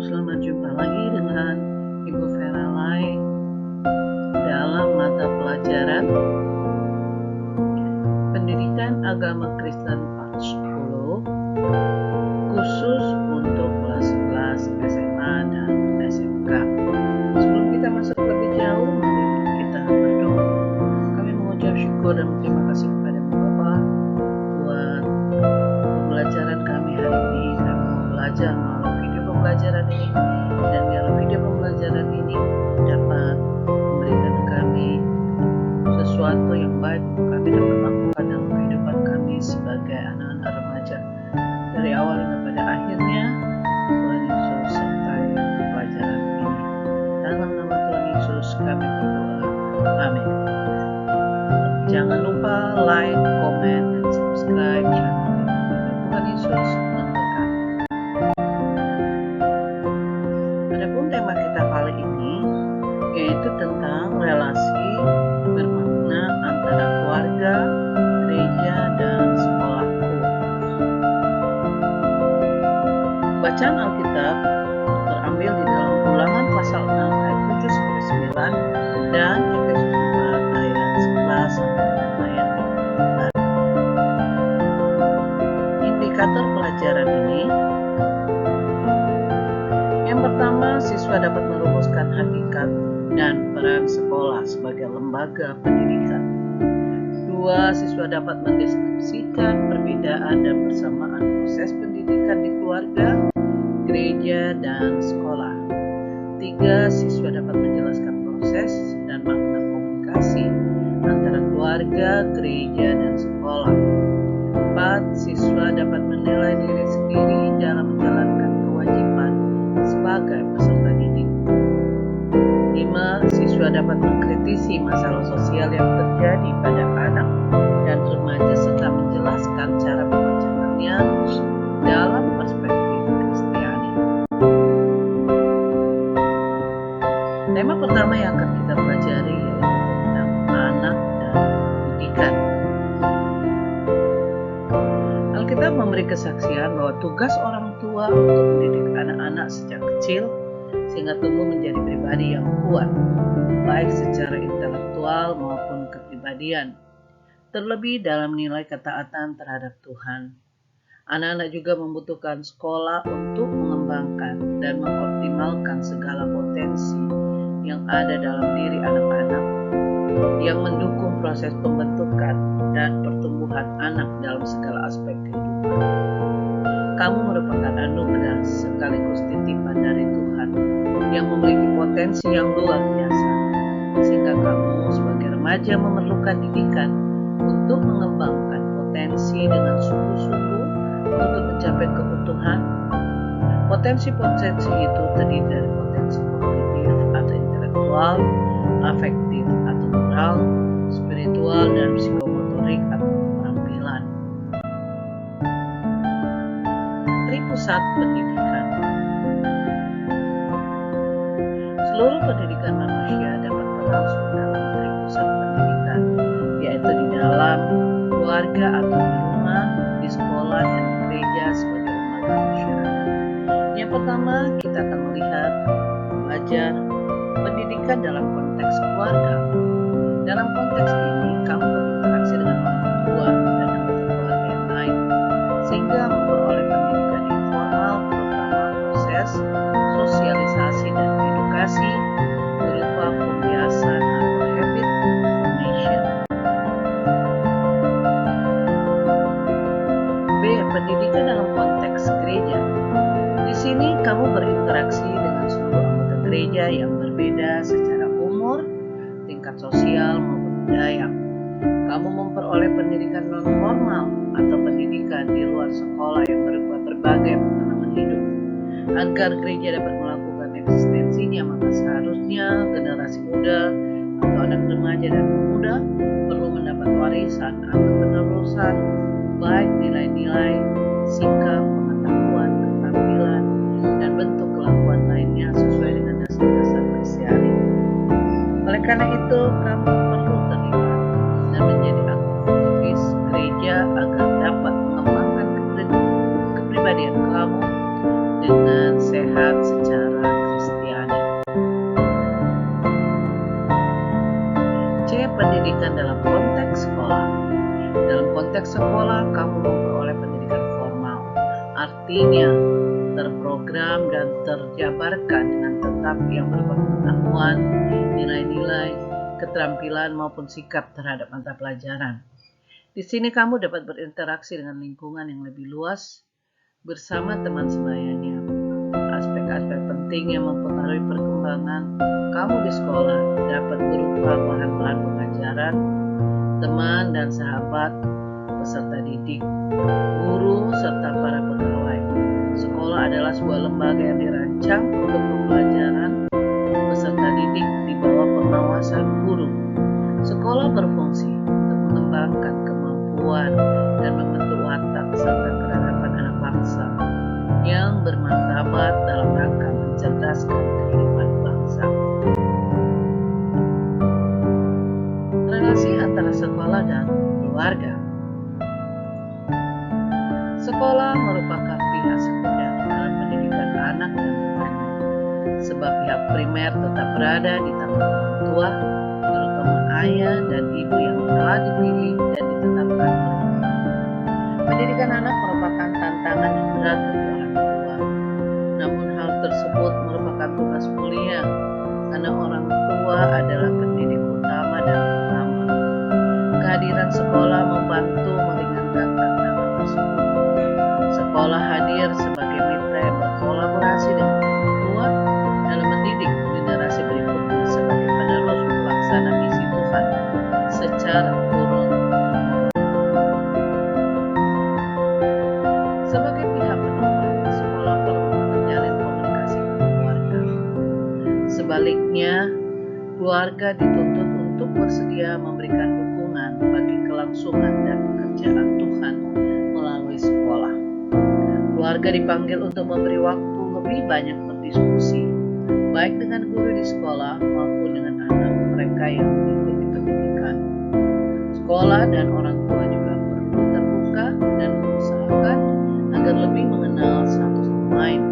selamat jumpa lagi dengan Ibu Vera Lai dalam mata pelajaran Pendidikan Agama Kristen Part 10 khusus untuk kelas-kelas SMA dan SMK. Sebelum kita masuk lebih jauh, mari kita berdoa. Kami mengucap syukur dan terima kasih kepada Bapa buat pembelajaran kami hari ini. Kami mau belajar melalui video pembelajaran ini, dan biar video pembelajaran ini dapat memberikan kami sesuatu yang baik untuk kami dapat lakukan dalam kehidupan kami sebagai anak-anak remaja. Dari awal hingga pada akhirnya, Tuhan Yesus sertai pelajaran ini. Dalam nama Tuhan Yesus kami berdoa. Amin. Jangan lupa like, comment, dan subscribe channel ini. Tuhan Yesus memberkati. Adapun tema kita kali ini yaitu tentang relasi bermakna antara keluarga, gereja, dan sekolahku. Bacaan Alkitab terambil di dalam Ulangan pasal 6 ayat 7 sampai 9 dan Efesus 4 ayat 11 sampai ayat 15. Indikator pelajaran ini, yang pertama, siswa dapat merumuskan hakikat dan peran sekolah sebagai lembaga pendidikan. 2. Siswa dapat mendeskripsikan perbedaan dan persamaan proses pendidikan di keluarga, gereja, dan sekolah. 3. Siswa dapat menjelaskan proses dan makna komunikasi antara keluarga, gereja, dan sekolah. 4. Siswa dapat menilai diri sendiri dalam menjalankan kewajiban sebagai peserta didik. 5. Siswa dapat mengkritisi masalah sosial yang terjadi pada anak dan remaja serta menjelaskan cara memecahkannya dalam perspektif Kristiani. Tema pertama yang akan kita pelajari yaitu tentang anak dan pendidikan. Alkitab memberi kesaksian bahwa tugas orang tua untuk mendidik anak-anak sejak kecil sehingga tumbuh menjadi pribadi yang kuat, baik secara intelektual maupun kepribadian, terlebih dalam nilai ketaatan terhadap Tuhan. Anak-anak juga membutuhkan sekolah untuk mengembangkan dan mengoptimalkan segala potensi yang ada dalam diri anak-anak, yang mendukung proses pembentukan dan pertumbuhan anak dalam segala aspek kehidupan. Kamu merupakan anugerah sekaligus titipan dari Tuhan yang memiliki potensi yang luar biasa, sehingga kamu sebagai remaja memerlukan didikan untuk mengembangkan potensi dengan sungguh-sungguh untuk mencapai keutuhan. Potensi-potensi itu terdiri dari potensi kognitif atau intelektual, afektif atau moral, spiritual, dan psikomotorik atau keterampilan. Pusat pendidikan. Seluruh pendidikan manusia dapat berlangsung dalam pusat pendidikan, yaitu di dalam keluarga atau di rumah, di sekolah, dan di gereja sebagai lembaga masyarakat. Yang pertama, kita akan melihat belajar pendidikan dalam konteks keluarga. Dalam konteks ini, kamu berinteraksi dengan orang tua dan anggota keluarga yang lain, sehingga memperoleh pendidikan informal, terutama proses sosialisasi dan edukasi berupa pembiasan atau habit formation. B. Pendidikan dalam konteks gereja. Di sini kamu berinteraksi dengan seluruh anggota gereja yang berbeda secara umur, tingkat sosial maupun budaya. Kamu memperoleh pendidikan non-formal atau pendidikan di luar sekolah yang berupa berbagai pengalaman hidup. Agar gereja dapat melakukan eksistensinya, maka seharusnya generasi muda atau anak remaja dan pemuda perlu mendapat warisan atau penerusan baik nilai-nilai, sikap, pengetahuan, keterampilan, dan bentuk kelakuan lainnya sesuai dengan dasar-dasar Kristiani. Oleh karena itu, kamu perlu terlibat dan menjadi aktivis gereja agar dapat mengembangkan kepribadian kamu dengan sehat secara sekolah kamu memperoleh pendidikan formal, artinya terprogram dan terjabarkan dengan tetap yang berpengetahuan, nilai-nilai, keterampilan maupun sikap terhadap mata pelajaran. Di sini kamu dapat berinteraksi dengan lingkungan yang lebih luas bersama teman sebayanya. Aspek-aspek penting yang mempengaruhi perkembangan kamu di sekolah dapat berupa bahan-bahan pengajaran, teman dan sahabat, peserta didik, guru, serta para pegawai. Sekolah adalah sebuah lembaga yang dirancang untuk pembelajaran peserta didik di bawah pengawasan guru. Sekolah berfungsi untuk mengembangkan kemampuan dan membentuk watak serta keragaman anak bangsa yang bermartabat dalam rangka mencerdaskan kehidupan bangsa. Relasi antara sekolah dan keluarga. Sekolah merupakan pihak sekunder dalam pendidikan anak dan keluarga, sebab pihak primer tetap berada di tangan orang tua, terutama ayah dan ibu yang telah dipilih dan ditetapkan oleh Tuhan. Pendidikan anak merupakan tantangan yang berat bagi orang tua, namun hal tersebut merupakan tugas mulia karena orang tua adalah pendidik utama dan pertama. Kehadiran sekolah membantu meringankan tantangan tersebut. Sekolah hadir sebagai mitra yang berkolaborasi dengan orang tua dalam mendidik generasi berikutnya sebagai penerus pelaksana misi Tuhan secara turun-temurun. Sebagai pihak penopang, sekolah perlu menjalin komunikasi dengan keluarga. Sebaliknya, keluarga dituntut untuk bersedia memberikan dukungan bagi kelangsungan dan pekerjaan Tuhan melalui sekolah. Keluarga dipanggil untuk memberi waktu lebih banyak berdiskusi, baik dengan guru di sekolah maupun dengan anak mereka yang mengikuti pendidikan. Sekolah dan orang tua juga perlu terbuka dan mengusahakan agar lebih mengenal satu sama lain,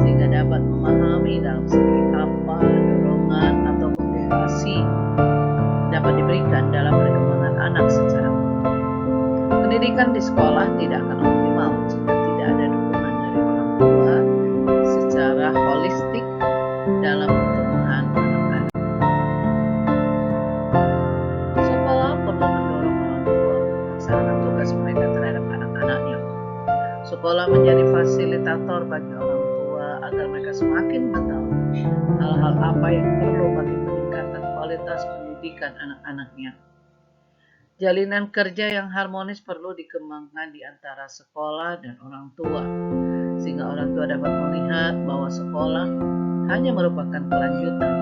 sehingga dapat memahami dalam segi apa dorongan atau motivasi dapat diberikan dalam perkembangan anak secara utuh. Pendidikan di sekolah tidak akan optimal jika tidak ada dukungan dari orang tua secara holistik dalam pertumbuhan anak-anak. Sekolah perlu mendorong orang tua untuk melaksanakan tugas mereka terhadap anak-anaknya. Sekolah menjadi fasilitator bagi orang tua agar mereka semakin mengetahui hal-hal apa yang perlu bagi peningkatan kualitas pendidikan anak-anaknya. Jalinan kerja yang harmonis perlu dikembangkan di antara sekolah dan orang tua, sehingga orang tua dapat melihat bahwa sekolah hanya merupakan kelanjutan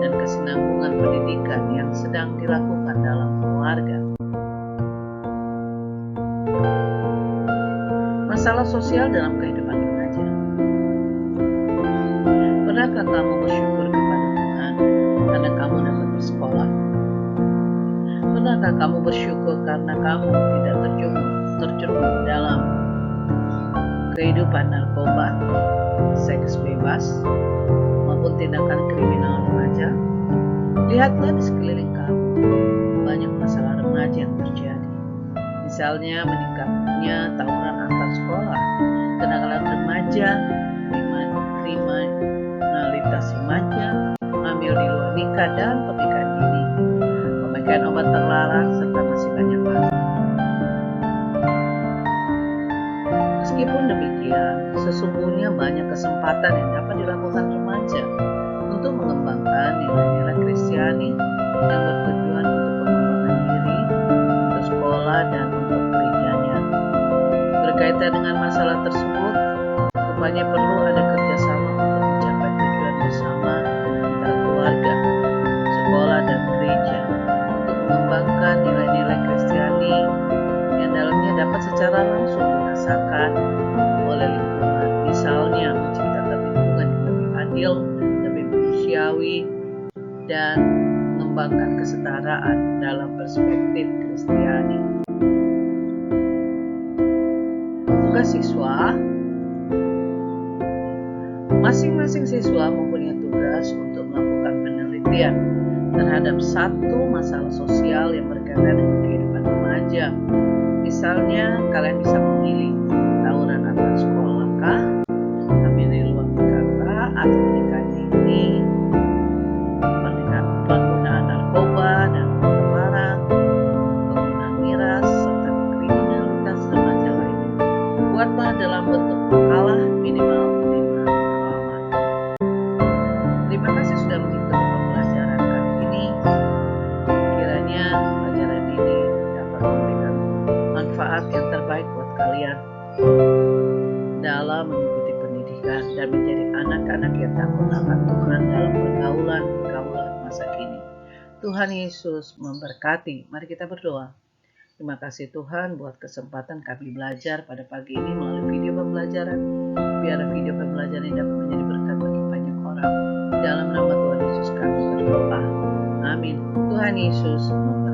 dan kesinambungan pendidikan yang sedang dilakukan dalam keluarga. Masalah sosial dalam kehidupan remaja. Pernahkah kamu bersyukur kepada Tuhan karena kamu dapat bersekolah? Pernahkah kamu bersyukur karena kamu tidak terjerumus dalam kehidupan narkoba, seks bebas, maupun tindakan kriminal remaja? Lihatlah di sekeliling kamu, banyak masalah remaja yang terjadi. Misalnya meningkatnya tawuran antar sekolah, kenakalan remaja, kriminalitas remaja, hamil di luar nikah dan pernikahan dini, pemakaian obat terlarang, serta masih banyak lagi. Meskipun demikian, sesungguhnya banyak kesempatan yang dapat dilakukan remaja untuk mengembangkan nilai-nilai Kristiani yang bertujuan untuk pengembangan diri, untuk sekolah dan untuk gerejanya. Berkaitan dengan masalah tersebut, rupanya perlu ada kerjasama untuk mencapai tujuan bersama antara keluarga, sekolah dan gereja untuk mengembangkan nilai-nilai Kristiani yang dalamnya dapat secara langsung dirasakan oleh lingkungan. Misalnya menciptakan lingkungan yang lebih adil, lebih manusiawi, dan mengembangkan kesetaraan dalam perspektif Kristiani. Tugas siswa. Masing-masing siswa mempunyai tugas untuk melakukan penelitian terhadap satu masalah sosial yang berkaitan dengan kehidupan remaja Misalnya, kalian bisa memilih tawuran antar sekolah kah, ambil di luar nikah kah, atau menikah dini, penggunaan narkoba dan obat terlarang, penggunaan miras, serta kriminalitas remaja lainnya. Buatlah dalam bentuk makalah minimal 5 halaman. Terima kasih sudah mengikuti pembelajaran kali ini. Kiranya pelajaran ini dapat memberikan manfaat yang terbaik buat kalian dalam mengikuti pendidikan dan menjadi anak-anak yang takut akan Tuhan dalam pergaulan masa kini. Tuhan Yesus memberkati. Mari kita berdoa. Terima kasih Tuhan buat kesempatan kami belajar pada pagi ini melalui video pembelajaran. Biar video pembelajaran ini dapat menjadi berkat bagi banyak orang. Dalam nama Tuhan Yesus kami berdoa. Amin. Tuhan Yesus memberkati.